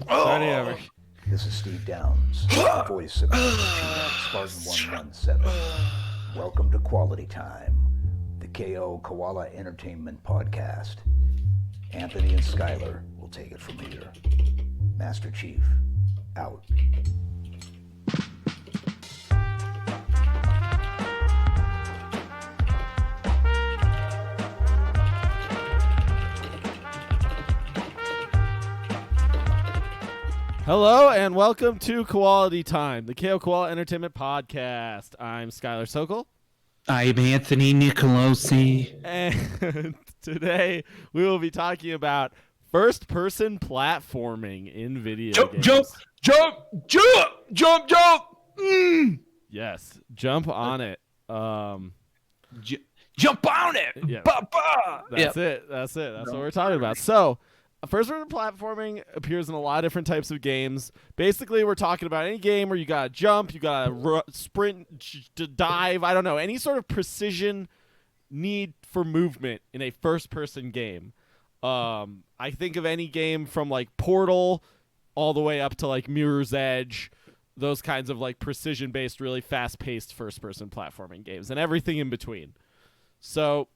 Starting over. This is Steve Downs, the voice of Spartan 117. Welcome to Quality Time, the KO Koala Entertainment Podcast. Anthony and Skylar will take it from here. Master Chief, out. Hello and welcome to Koalatea Time, the KO Koala Entertainment Podcast. I'm Skylar Sokol. I'm Anthony Nicolosi. And today we will be talking about first-person platforming in video games. Jump! Yes, jump on it. Jump on it! Yeah. Ba-ba! That's it. That's what we're talking about. So, first-person platforming appears in a lot of different types of games. Basically, we're talking about any game where you gotta jump, you gotta sprint, dive, I don't know, any sort of precision need for movement in a first-person game. I think of any game from like Portal all the way up to like Mirror's Edge, those kinds of like precision-based, really fast-paced first-person platforming games, and everything in between. So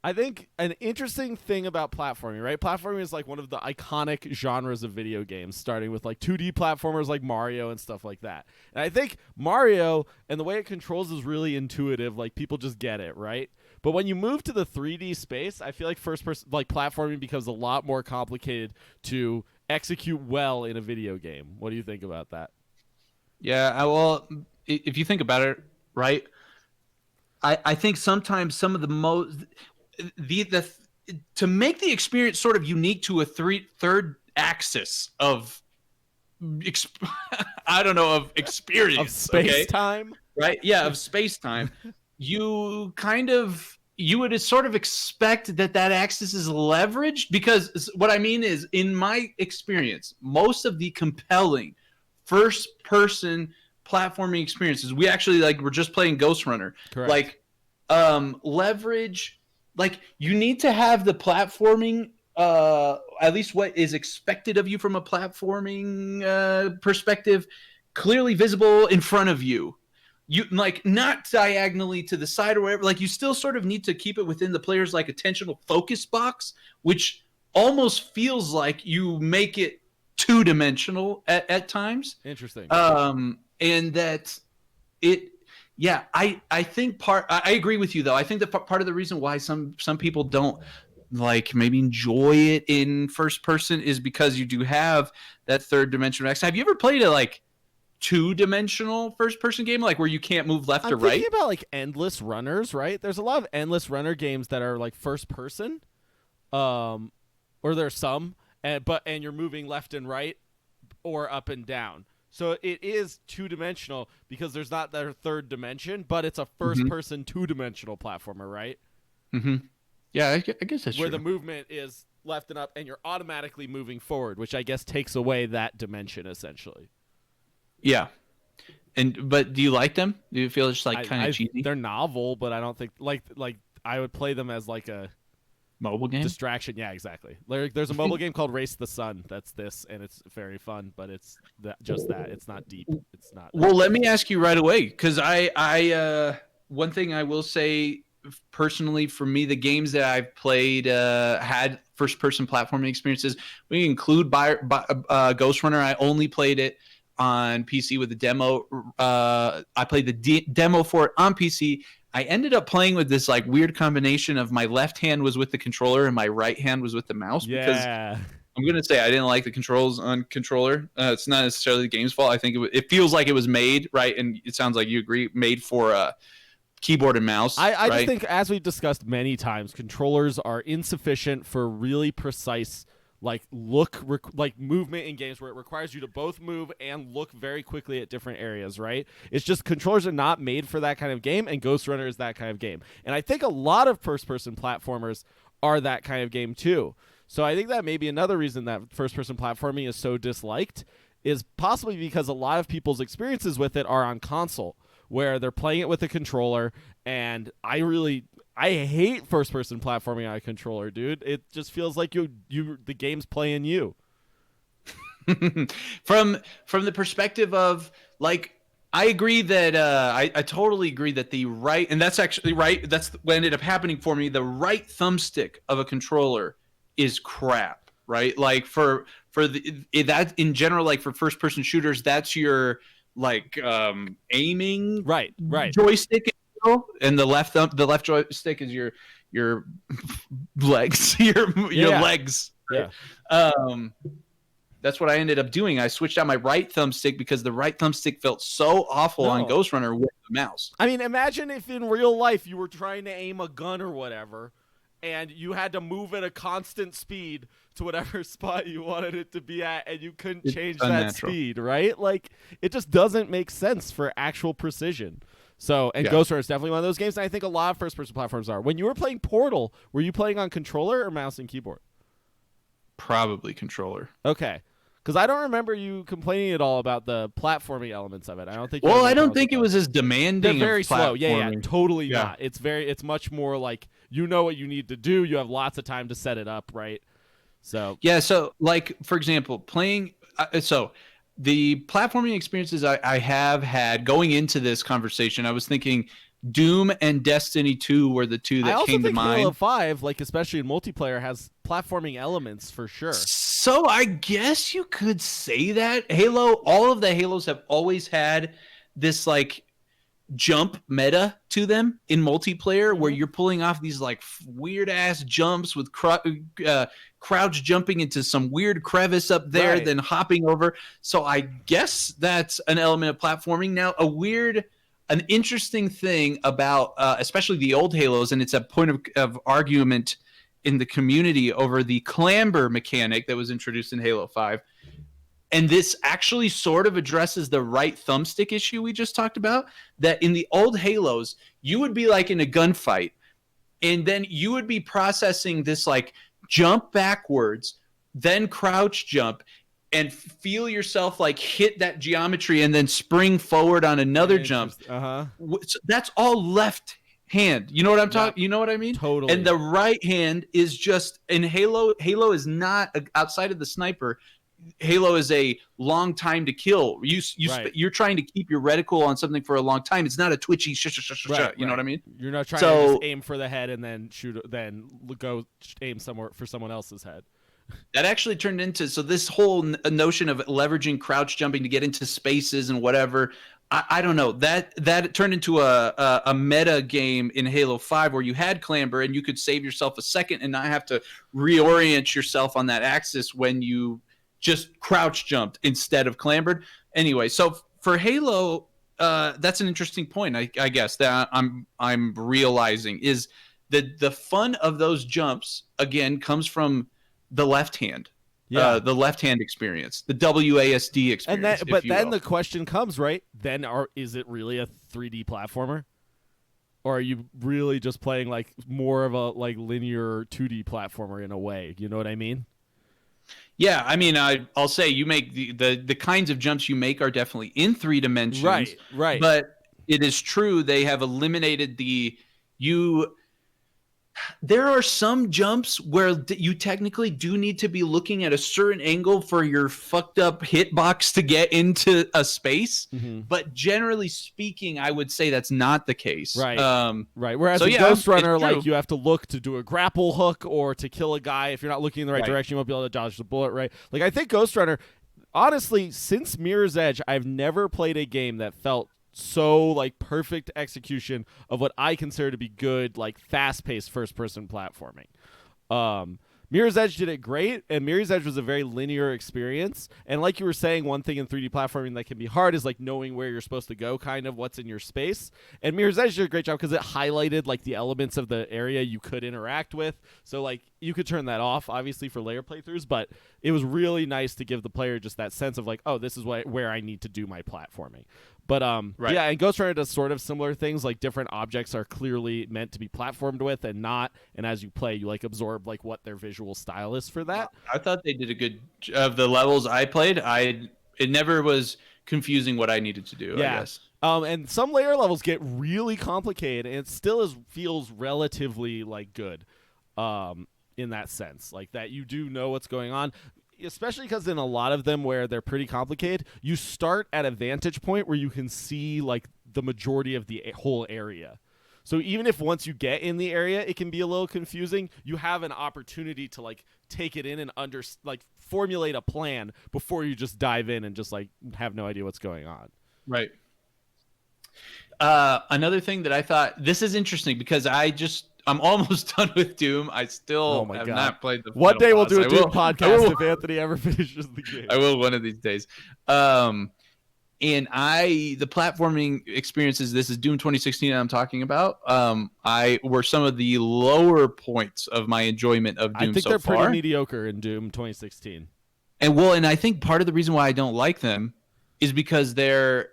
I think an interesting thing about platforming, right? Platforming is like one of the iconic genres of video games, starting with like 2D platformers like Mario and stuff like that. And I think Mario and the way it controls is really intuitive. Like people just get it, right? But when you move to the 3D space, I feel like first person, like platforming becomes a lot more complicated to execute well in a video game. What do you think about that? Yeah, well, if you think about it, right, I think sometimes some of the most... to make the experience sort of unique to a third axis of of experience, of space time, right? Yeah, of space time. You would sort of expect that axis is leveraged, because what I mean is, in my experience, most of the compelling first person platforming experiences, we actually we're just playing Ghostrunner. Correct. Leverage. Like, you need to have the platforming, at least what is expected of you from a platforming perspective, clearly visible in front of you. You not diagonally to the side or whatever. You still sort of need to keep it within the player's attentional focus box, which almost feels like you make it two-dimensional at times. Interesting. And that it. Yeah, I think I agree with you, though. I think that part of the reason why some people don't maybe enjoy it in first person is because you do have that third dimensional. Have you ever played a two-dimensional first person game where you can't move left or right? I'm thinking about endless runners, right? There's a lot of endless runner games that are first person, or there's some, and you're moving left and right or up and down. So it is two-dimensional because there's not that third dimension, but it's a first-person two-dimensional platformer, right? Mm-hmm. Yeah, I guess that's where true. The movement is left and up, and you're automatically moving forward, which I guess takes away that dimension, essentially. Yeah. But do you like them? Do you feel it's kind of cheesy? They're novel, but I don't think I would play them as a mobile game distraction. Yeah, exactly. There's a mobile game called Race the Sun that's this, and it's very fun, but it's just that it's not deep. It's not. Well, let me ask you right away, because I one thing I will say personally, for me, the games that I've played had first person platforming experiences. We include Ghostrunner. I only played it on PC with the demo. I played the demo for it on PC. I ended up playing with this weird combination of my left hand was with the controller and my right hand was with the mouse. Yeah. Because I'm going to say I didn't like the controls on controller. It's not necessarily the game's fault. I think it feels like it was made, right? And it sounds like you agree, made for keyboard and mouse. I right? just think, as we've discussed many times, controllers are insufficient for really precise movement in games where it requires you to both move and look very quickly at different areas, right? It's just controllers are not made for that kind of game, and Ghostrunner is that kind of game. And I think a lot of first-person platformers are that kind of game too. So I think that may be another reason that first-person platforming is so disliked, is possibly because a lot of people's experiences with it are on console, where they're playing it with a controller, and I hate first-person platforming on a controller, dude. It just feels like the game's playing you. from the perspective of like, I agree that I totally agree that the right, and that's actually right. That's what ended up happening for me. The right thumbstick of a controller is crap, right? Like for that in general, like for first person shooters, that's your like aiming Right. joystick, and the left joystick is your legs, your legs. Right? Yeah. That's what I ended up doing. I switched out my right thumbstick because the right thumbstick felt so awful on Ghostrunner with the mouse. I mean, imagine if in real life you were trying to aim a gun or whatever, and you had to move at a constant speed to whatever spot you wanted it to be at, and you couldn't change that speed, right? Like, it just doesn't make sense for actual precision. So, and Ghostrunner is definitely one of those games, and I think a lot of first-person platforms are. When you were playing Portal, were you playing on controller or mouse and keyboard? Probably controller. Okay. Because I don't remember you complaining at all about the platforming elements of it. I don't think. Well, I don't think it was as demanding. They're very slow. Yeah, totally not. It's much more like you know what you need to do. You have lots of time to set it up, right? So yeah. So like for example, playing. So the platforming experiences I have had going into this conversation, I was thinking Doom and Destiny 2 were the two that came to mind. I also think Halo 5, like especially in multiplayer, has platforming elements for sure. So I guess you could say that Halo, all of the Halos have always had this like jump meta to them in multiplayer, where you're pulling off these like weird ass jumps with crouch jumping into some weird crevice up there, then hopping over. So I guess that's an element of platforming. Now, an interesting thing about especially the old Halos, and it's a point of argument in the community over the clamber mechanic that was introduced in Halo 5. And this actually sort of addresses the right thumbstick issue we just talked about, that in the old Halos, you would be like in a gunfight, and then you would be processing this like jump backwards, then crouch jump, and feel yourself like hit that geometry and then spring forward on another jump. That's all left hand. You know what I'm talking? You know what I mean? Totally. And the right hand is just in Halo. Halo is not outside of the sniper. Halo is a long time to kill. You're trying to keep your reticle on something for a long time. It's not a twitchy you know what I mean? You're not trying to just aim for the head and then go aim somewhere for someone else's head. That actually turned into this whole notion of leveraging crouch jumping to get into spaces and whatever. I don't know, that turned into a meta game in Halo 5 where you had clamber and you could save yourself a second and not have to reorient yourself on that axis when you just crouch jumped instead of clambered. Anyway, so for Halo, that's an interesting point. I guess that I'm realizing is that the fun of those jumps again comes from the left hand. The left hand experience, the WASD experience. And then the question comes, right? Then is it really a 3D platformer? Or are you really just playing like more of a like linear 2D platformer in a way? You know what I mean? Yeah, I mean, I'll say you make the kinds of jumps you make are definitely in 3 dimensions. Right. But it is true they have eliminated there are some jumps where you technically do need to be looking at a certain angle for your fucked up hitbox to get into a space. Mm-hmm. But generally speaking, I would say that's not the case. Right. Whereas in Ghostrunner, like you have to look to do a grapple hook or to kill a guy. If you're not looking in the right direction, you won't be able to dodge the bullet. Right. Like I think Ghostrunner, honestly, since Mirror's Edge, I've never played a game that felt so like perfect execution of what I consider to be good, like fast-paced first-person platforming. Mirror's Edge did it great, and Mirror's Edge was a very linear experience. And like you were saying, one thing in 3D platforming that can be hard is like knowing where you're supposed to go, kind of what's in your space. And Mirror's Edge did a great job because it highlighted like the elements of the area you could interact with. So like you could turn that off, obviously, for layer playthroughs, but it was really nice to give the player just that sense of like, oh, this is where I need to do my platforming. But yeah, and Ghostrunner does sort of similar things. Like different objects are clearly meant to be platformed with and not. And as you play, you like absorb like what their visual style is for that. I thought they did a good of the levels I played. It never was confusing what I needed to do. Yeah. I guess. And some layer levels get really complicated, and it still feels relatively like good. In that sense, like that you do know what's going on. especially because in a lot of them where they're pretty complicated, you start at a vantage point where you can see like the majority of the whole area. So even if once you get in the area, it can be a little confusing, you have an opportunity to like take it in and formulate a plan before you just dive in and just like have no idea what's going on. Right. Another thing that I thought, this is interesting because I'm almost done with Doom. I still have not played the One day final we'll boss. do a Doom podcast if Anthony ever finishes the game. I will one of these days. And the platforming experiences, this is Doom 2016 I'm talking about, were some of the lower points of my enjoyment of Doom so far. I think they're pretty mediocre in Doom 2016. And I think part of the reason why I don't like them is because they're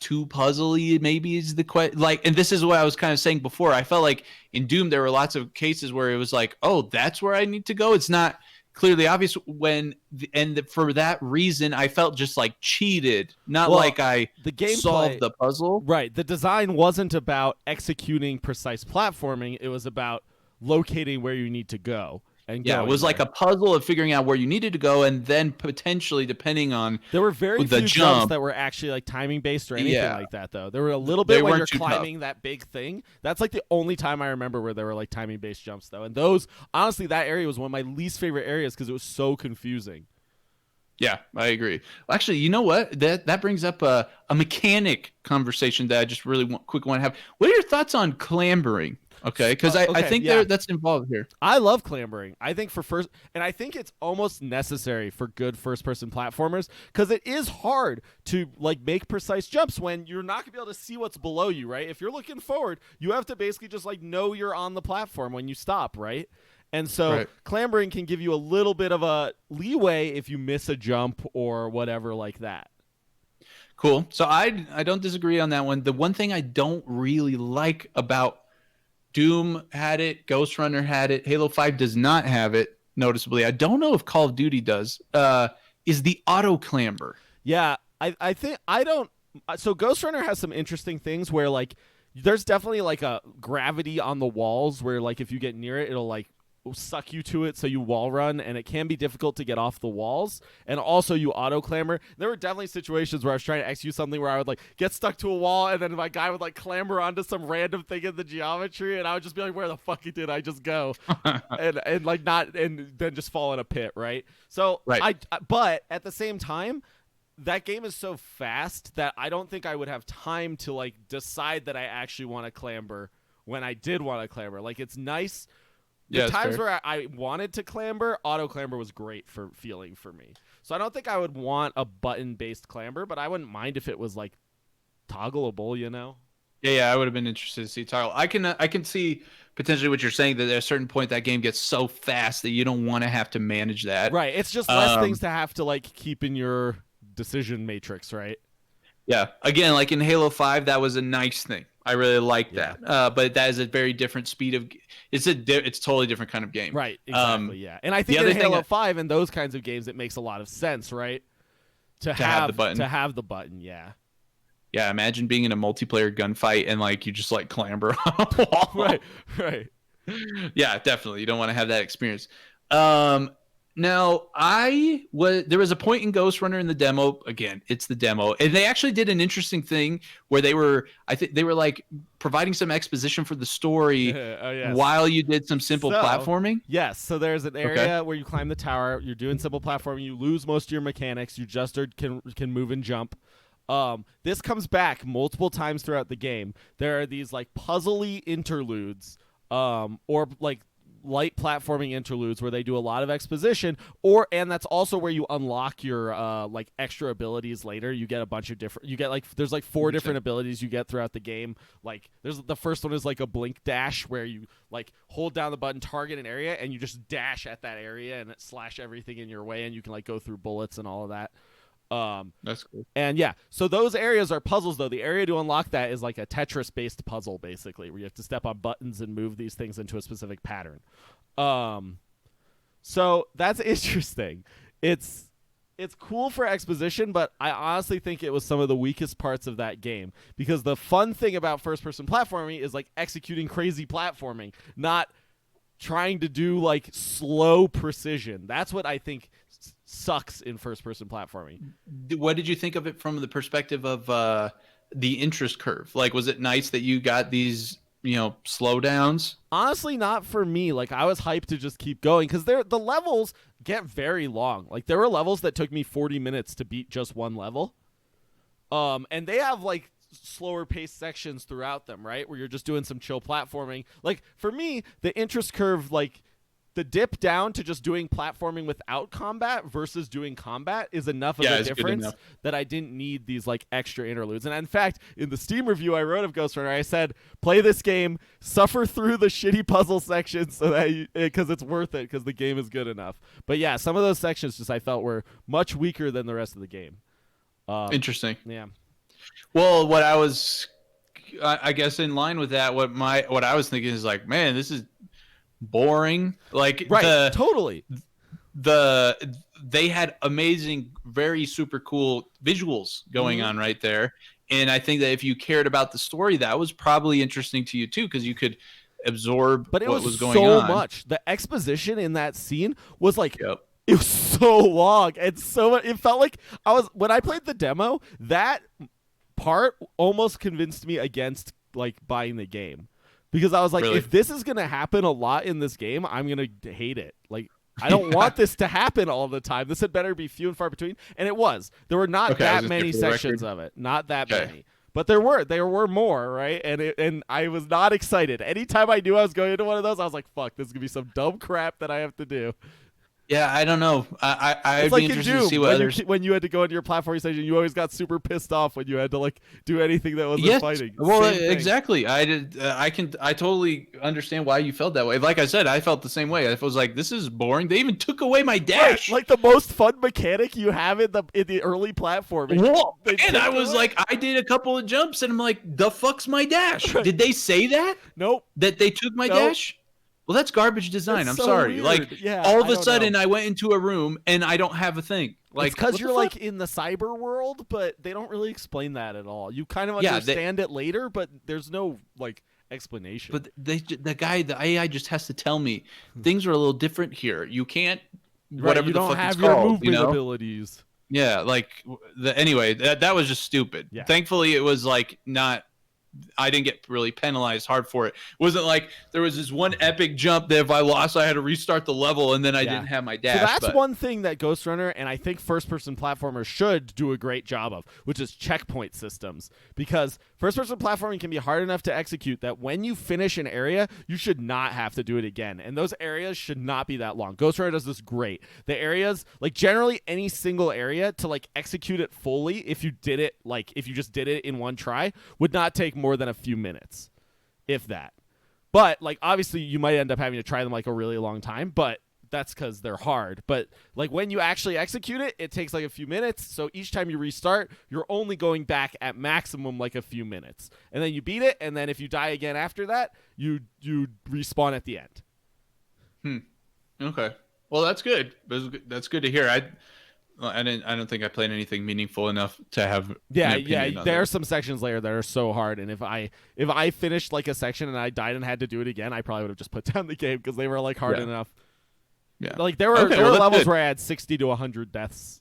too puzzly, maybe is the question. Like, and this is what I was kind of saying before. I felt like in Doom there were lots of cases where it was like, oh, that's where I need to go. It's not clearly obvious for that reason I felt just like cheated, not like the gameplay solved the puzzle. Right. The design wasn't about executing precise platforming. It was about locating where you need to go. And it was like a puzzle of figuring out where you needed to go, and then potentially, depending on there were very few jumps that were actually like timing based or anything like that. Though there were a little bit when you're climbing that big thing. That's like the only time I remember where there were like timing based jumps though. And those, honestly, that area was one of my least favorite areas because it was so confusing. Yeah, I agree. Well, actually, you know what? That brings up a mechanic conversation that I just really want to have. What are your thoughts on clambering? Okay, because I think that's involved here. I love clambering. I think and I think it's almost necessary for good first-person platformers because it is hard to like make precise jumps when you're not gonna be able to see what's below you, right? If you're looking forward, you have to basically just like know you're on the platform when you stop, right? And so clambering can give you a little bit of a leeway if you miss a jump or whatever like that. Cool. So I don't disagree on that one. The one thing I don't really like about Doom had it, Ghostrunner had it, Halo 5 does not have it, noticeably. I don't know if Call of Duty does, is the auto clamber. Yeah, I think I don't. So Ghostrunner has some interesting things where like there's definitely like a gravity on the walls where like if you get near it, it'll like suck you to it, so you wall run, and it can be difficult to get off the walls, and also you auto clamber. There were definitely situations where I was trying to execute something where I would like get stuck to a wall, and then my guy would like clamber onto some random thing in the geometry, and I would just be like, where the fuck did I just go? and like not, and then just fall in a pit, right? So but at the same time, that game is so fast that I don't think I would have time to like decide that I actually want to clamber when I did want to clamber. Like, it's nice. The times where I wanted to clamber, auto clamber was great for feeling for me. So I don't think I would want a button-based clamber, but I wouldn't mind if it was like toggleable, you know? Yeah, I would have been interested to see toggle. I can see potentially what you're saying, that at a certain point that game gets so fast that you don't want to have to manage that. Right. It's just less things to have to like keep in your decision matrix, right? Yeah. Again, like in Halo 5, that was a nice thing. I really like that. But that is a very different speed of. It's a totally different kind of game. Right. Exactly. Yeah. And I think in Halo 5 and those kinds of games, it makes a lot of sense, right? To have the button. To have the button. Yeah. Yeah. Imagine being in a multiplayer gunfight and like you just like clamber on a wall. Right. Right. Yeah. Definitely. You don't want to have that experience. Now, there was a point in Ghostrunner in the demo. Again, it's the demo, and they actually did an interesting thing where I think they were like providing some exposition for the story while you did some simple platforming. Yes, so there's an area where you climb the tower. You're doing simple platforming. You lose most of your mechanics. You just can move and jump. This comes back multiple times throughout the game. There are these like puzzly interludes, or like light platforming interludes where they do a lot of exposition, and that's also where you unlock your like extra abilities later. You get a bunch of different, there's like 4 different abilities you get throughout the game. Like the first one is like a blink dash where you like hold down the button, target an area, and you just dash at that area and it slash everything in your way, and you can like go through bullets and all of that. That's cool. And yeah, so those areas are puzzles though. The area to unlock that is like a Tetris based puzzle basically, where you have to step on buttons and move these things into a specific pattern. So that's interesting. It's cool for exposition, but I honestly think it was some of the weakest parts of that game, because the fun thing about first person platforming is like executing crazy platforming, not trying to do like slow precision. That's what I think sucks in first-person platforming. What did you think of it from the perspective of the interest curve? Like, was it nice that you got these, slowdowns? Honestly, not for me. Like, I was hyped to just keep going because the levels get very long. Like, there were levels that took me 40 minutes to beat just one level. And they have like slower paced sections throughout them, right? Where you're just doing some chill platforming. Like, for me, the interest curve, like the dip down to just doing platforming without combat versus doing combat is enough of a difference that I didn't need these like extra interludes. And in fact, in the Steam review I wrote of Ghostrunner, I said, play this game, suffer through the shitty puzzle sections so that because it's worth it because the game is good enough. But yeah, some of those sections just I felt were much weaker than the rest of the game. Interesting. Yeah. Well, what I guess in line with that, what I was thinking is like, man, this is boring. Like, right, totally. They had amazing, very super cool visuals going on right there, and I think that if you cared about the story, that was probably interesting to you too, because you could absorb what was going on. So much. The exposition in that scene was like. Yep. It was so long and so much. It felt like when I played the demo, that part almost convinced me against like buying the game, because I was like, if this is going to happen a lot in this game, I'm going to hate it. Like, I don't want this to happen all the time. This had better be few and far between. And it was. There were not that many sections of it. Not that many. But there were more, right? And I was not excited. Anytime I knew I was going into one of those, I was like, fuck, this is going to be some dumb crap that I have to do. Yeah, I don't know. I'd like be interested to see what others. When you had to go into your platforming station, you always got super pissed off when you had to like do anything that wasn't fighting. Well, exactly. I totally understand why you felt that way. Like I said, I felt the same way. I was like, this is boring. They even took away my dash. Right, like the most fun mechanic you have in the early platforming. Whoa. And I was like, I did a couple of jumps, and I'm like, the fuck's my dash? Did they say that? Nope. That they took my dash? Well, that's garbage design. I'm sorry. Weird. Like, all of a sudden, I went into a room and I don't have a thing. Like, it's because you're like in the cyber world, but they don't really explain that at all. You kind of understand it later, but there's no like explanation. But the AI just has to tell me things are a little different here. You can't whatever you the don't fuck have it's your called, movement abilities. Yeah, like anyway, that was just stupid. Yeah. Thankfully, it was like not. I didn't get really penalized hard for it. It wasn't like there was this one epic jump that if I lost, I had to restart the level, and then I didn't have my dash. So that's one thing that Ghostrunner and I think first-person platformers should do a great job of, which is checkpoint systems. Because first-person platforming can be hard enough to execute that when you finish an area, you should not have to do it again. And those areas should not be that long. Ghostrunner does this great. The areas, like generally any single area to like execute it fully, if you just did it in one try, would not take more than a few minutes, if that. But like obviously you might end up having to try them like a really long time, but that's because they're hard. But like when you actually execute it, it takes like a few minutes. So each time you restart, you're only going back at maximum like a few minutes, and then you beat it. And then if you die again after that, you respawn at the end. Okay. Well, that's good. That's good to hear. I don't think I played anything meaningful enough to have. There are some sections later that are so hard, and if I finished like a section and I died and had to do it again, I probably would have just put down the game because they were like hard enough. Yeah, like there were levels where I had 60 to 100 deaths.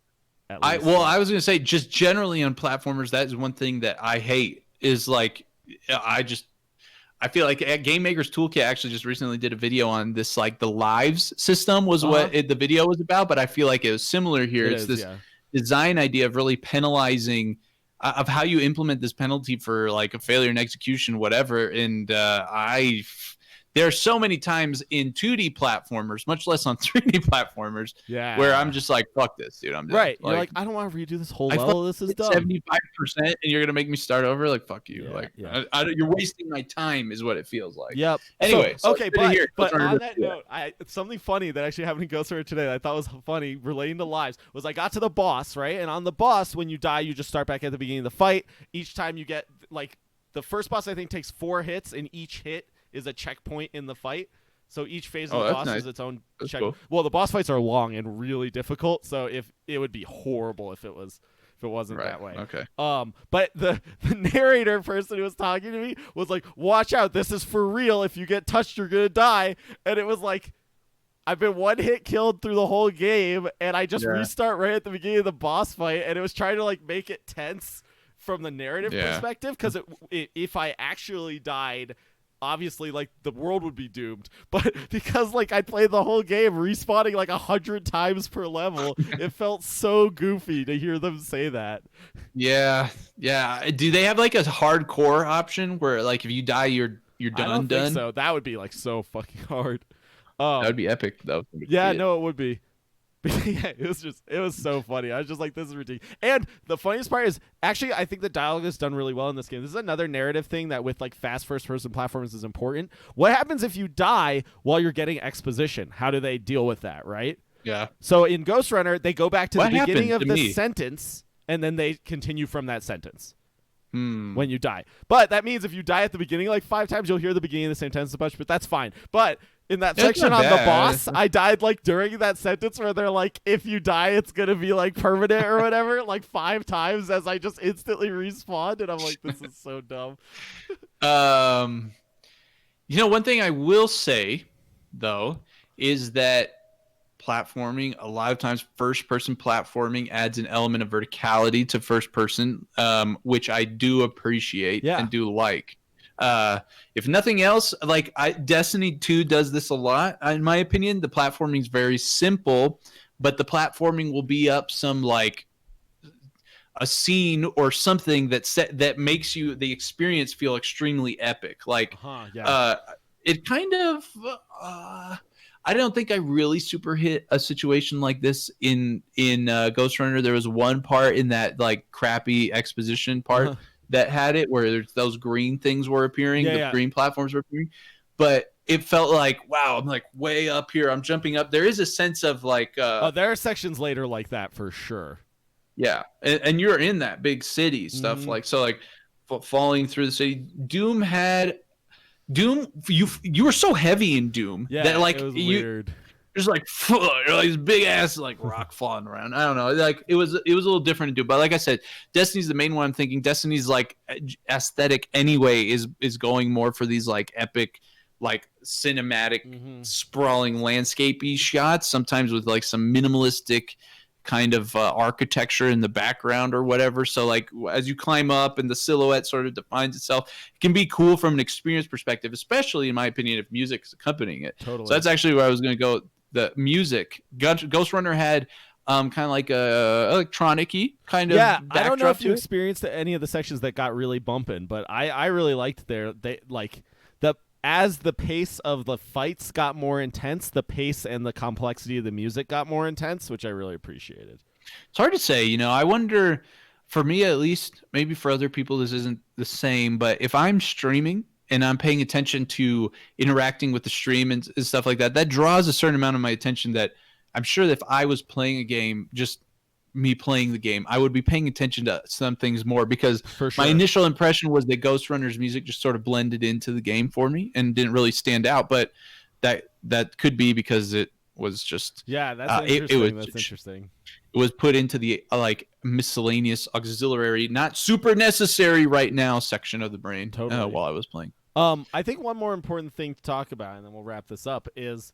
At least. I was gonna say just generally on platformers, that is one thing that I hate is like I feel like Game Maker's Toolkit actually just recently did a video on this, like the lives system was what the video was about, but I feel like it was similar here. It's this design idea of really penalizing of how you implement this penalty for like a failure in execution, whatever. And there are so many times in 2D platformers, much less on 3D platformers, where I'm just like, fuck this, dude. I'm just, right. You're like, I don't want to redo this whole level. This is dumb. 75%, and you're gonna make me start over. Like, fuck you. You're wasting my time, is what it feels like. Yep. Anyway, but on that note, something funny that actually happened in Ghostrunner today that I thought was funny relating to lives was I got to the boss, right? And on the boss, when you die, you just start back at the beginning of the fight. Each time you get like the first boss, I think takes 4 hits, and each hit is a checkpoint in the fight. So each phase of the boss is its own check. Cool. Well, the boss fights are long and really difficult, so if it would be horrible if it wasn't that way. Okay. But the narrator person who was talking to me was like, "Watch out, this is for real. If you get touched, you're gonna die." And it was like, I've been one hit killed through the whole game, and I just restart right at the beginning of the boss fight, and it was trying to like make it tense from the narrative perspective, because if I actually died, obviously like the world would be doomed, but because like I played the whole game respawning like 100 times per level, it felt so goofy to hear them say that. Yeah. Do they have like a hardcore option where like if you die you're done? I don't think so. That would be like so fucking hard. That would be epic though. Yeah, no, it would be. Yeah, it was so funny. I was just like, this is ridiculous. And the funniest part is, actually, I think the dialogue is done really well in this game. This is another narrative thing that with like fast first-person platforms is important. What happens if you die while you're getting exposition? How do they deal with that, right? Yeah. So in Ghostrunner, they go back to the beginning of the sentence, and then they continue from that sentence when you die. But that means if you die at the beginning like 5 times, you'll hear the beginning of the same sentence a bunch, but that's fine. But in that section on the boss, I died like during that sentence where they're like, if you die, it's going to be like permanent or whatever, like 5 times as I just instantly respawned. And I'm like, this is so dumb. You know, one thing I will say, though, is that platforming, a lot of times first-person platforming adds an element of verticality to first-person, which I do appreciate and do like. If nothing else, like Destiny 2 does this a lot. In my opinion, the platforming is very simple, but the platforming will be up some like a scene or something that makes you the experience feel extremely epic. Like, it kind of. I don't think I really super hit a situation like this in Ghostrunner. There was one part in that like crappy exposition part that had it where those green things were appearing, green platforms were appearing, but it felt like, wow, I'm like way up here, I'm jumping up. There is a sense of like there are sections later like that for sure. Yeah, and you're in that big city stuff, like so, like falling through the city. Doom, you were so heavy in Doom that like it was weird. There's like these big ass like rock falling around. I don't know. Like it was a little different to do. But like I said, Destiny's the main one I'm thinking. Destiny's like aesthetic anyway is going more for these like epic, like cinematic, sprawling landscapey shots. Sometimes with like some minimalistic kind of architecture in the background or whatever. So like as you climb up and the silhouette sort of defines itself, it can be cool from an experience perspective, especially in my opinion if music is accompanying it. Totally. So that's actually where I was going to go. The music. Ghostrunner had kind of like a electronic-y kind of I don't know if you experienced any of the sections that got really bumping, but I really liked as the pace of the fights got more intense, the pace and the complexity of the music got more intense, which I really appreciated. It's hard to say, you know. I wonder, for me at least, maybe for other people this isn't the same, but if I'm streaming and I'm paying attention to interacting with the stream and stuff like that, that draws a certain amount of my attention that I'm sure that if I was playing a game, just me playing the game, I would be paying attention to some things more because my initial impression was that Ghostrunner's music just sort of blended into the game for me and didn't really stand out. But that could be because it was just that's interesting. That's interesting. It was put into the like miscellaneous auxiliary, not super necessary right now section of the brain while I was playing. I think one more important thing to talk about, and then we'll wrap this up, is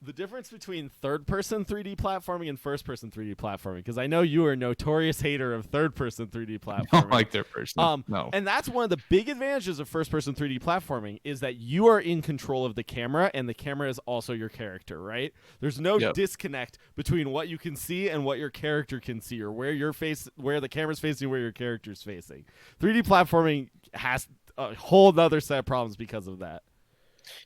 the difference between third-person 3D platforming and first-person 3D platforming, because I know you are a notorious hater of third-person 3D platforming. I don't like third-person. No. And that's one of the big advantages of first-person 3D platforming is that you are in control of the camera, and the camera is also your character, right? There's no disconnect between what you can see and what your character can see, or where the camera's facing, where your character's facing. 3D platforming has a whole other set of problems because of that.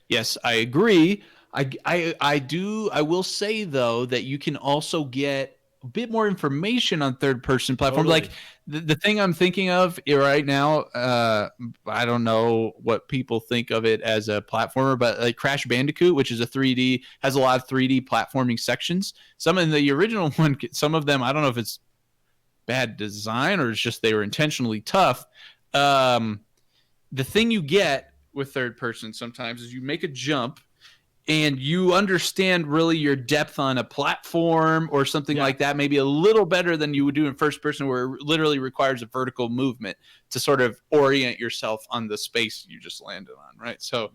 Yes, I agree. I will say though that you can also get a bit more information on third-person platforms. Totally. Like the thing I'm thinking of right now, I don't know what people think of it as a platformer, but like Crash Bandicoot, which is a 3D, has a lot of 3D platforming sections. Some in the original one, some of them, I don't know if it's bad design or it's just they were intentionally tough. The thing you get with third-person sometimes is you make a jump and you understand really your depth on a platform or something like that, maybe a little better than you would do in first person, where it literally requires a vertical movement to sort of orient yourself on the space you just landed on, right? So,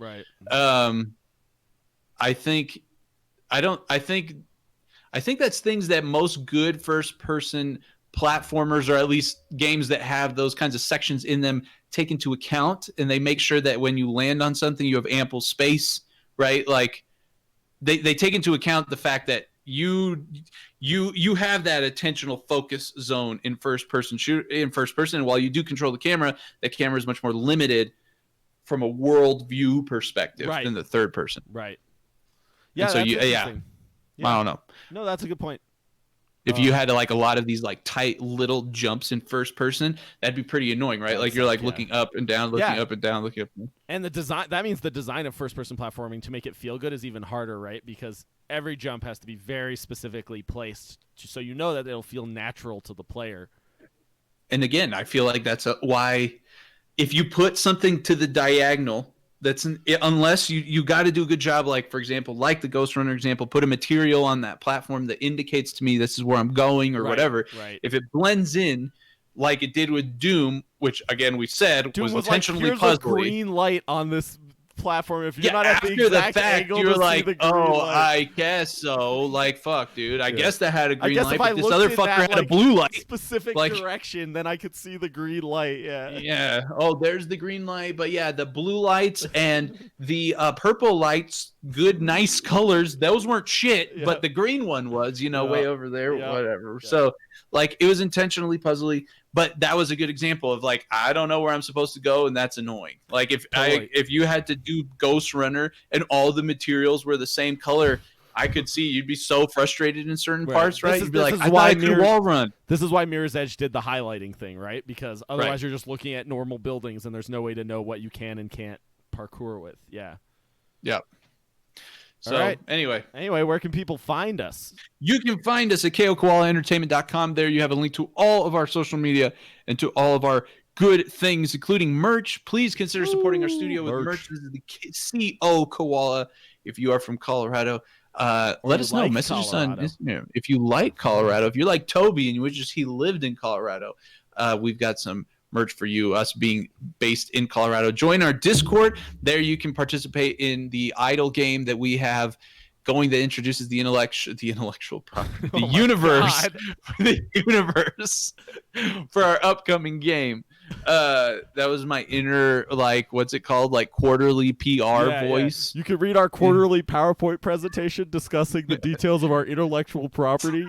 I think I think that's things that most good first person platformers, or at least games that have those kinds of sections in them, take into account, and they make sure that when you land on something you have ample space, right? Like they take into account the fact that you have that attentional focus zone in first person, and while you do control the camera, the camera is much more limited from a world view perspective than the third person. Right. Yeah. And so that's interesting. I don't know. No, that's a good point. If you had a lot of these like tight little jumps in first person, that'd be pretty annoying, right? Like you're like looking up and down, looking up and down, looking up. And the design, that means the design of first person platforming to make it feel good is even harder, right? Because every jump has to be very specifically placed so you know that it'll feel natural to the player. And again, I feel like that's why if you put something to the diagonal, unless you got to do a good job, like for example, like the Ghostrunner example, put a material on that platform that indicates to me this is where I'm going or whatever. Right. If it blends in like it did with Doom, which again we said Doom was intentionally like, puzzly. Here's a green light on this platform. If you're not at the after exact the fact, angle, you're to like, see the green light. I guess so. Like, fuck, dude. I guess that had a green light, if but this other fucker had a blue light. Specific direction, then I could see the green light. Yeah. Yeah. Oh, there's the green light, but yeah, the blue lights and the purple lights, good, nice colors. Those weren't shit, but the green one was, way over there, whatever. Yeah. So, like, it was intentionally puzzly. But that was a good example of like, I don't know where I'm supposed to go, and that's annoying. Like if you had to do Ghostrunner and all the materials were the same color, I could see you'd be so frustrated in certain parts, right? You'd be like, I thought I could wall run. This is why Mirror's Edge did the highlighting thing, right? Because otherwise you're just looking at normal buildings and there's no way to know what you can and can't parkour with. Yeah. Yeah. So anyway, where can people find us? You can find us at kokoalaentertainment.com. There you have a link to all of our social media and to all of our good things, including merch. Please consider supporting our studio with merch. This is the CO Koala. If you are from Colorado, let us know. Message us on Instagram. If you like Colorado, if you're like Toby and you wish he lived in Colorado, we've got some merch for you, us being based in Colorado. Join our Discord. There you can participate in the idle game that we have going that introduces the intellectual property, the universe for our upcoming game. That was my inner, like, what's it called? Like quarterly PR voice. Yeah. You can read our quarterly PowerPoint presentation discussing the details of our intellectual property.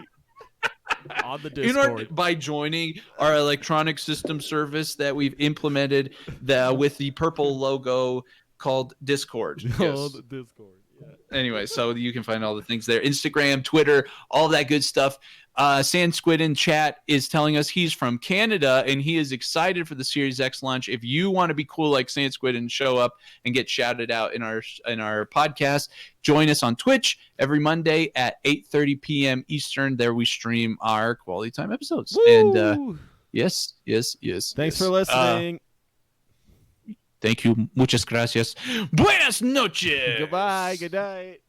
On the Discord. By joining our electronic system service that we've implemented with the purple logo called Discord. Yes. Discord. Yeah. Anyway, so you can find all the things there. Instagram, Twitter, all that good stuff. Sand Squid in chat is telling us he's from Canada and he is excited for the Series X launch. If you want to be cool like Sand Squid and show up and get shouted out in our podcast, join us on Twitch every Monday at 8:30 p.m. Eastern. There we stream our Quality Time episodes. Woo! And yes. Thanks for listening. Thank you. Muchas gracias. Buenas noches. Goodbye. Good night.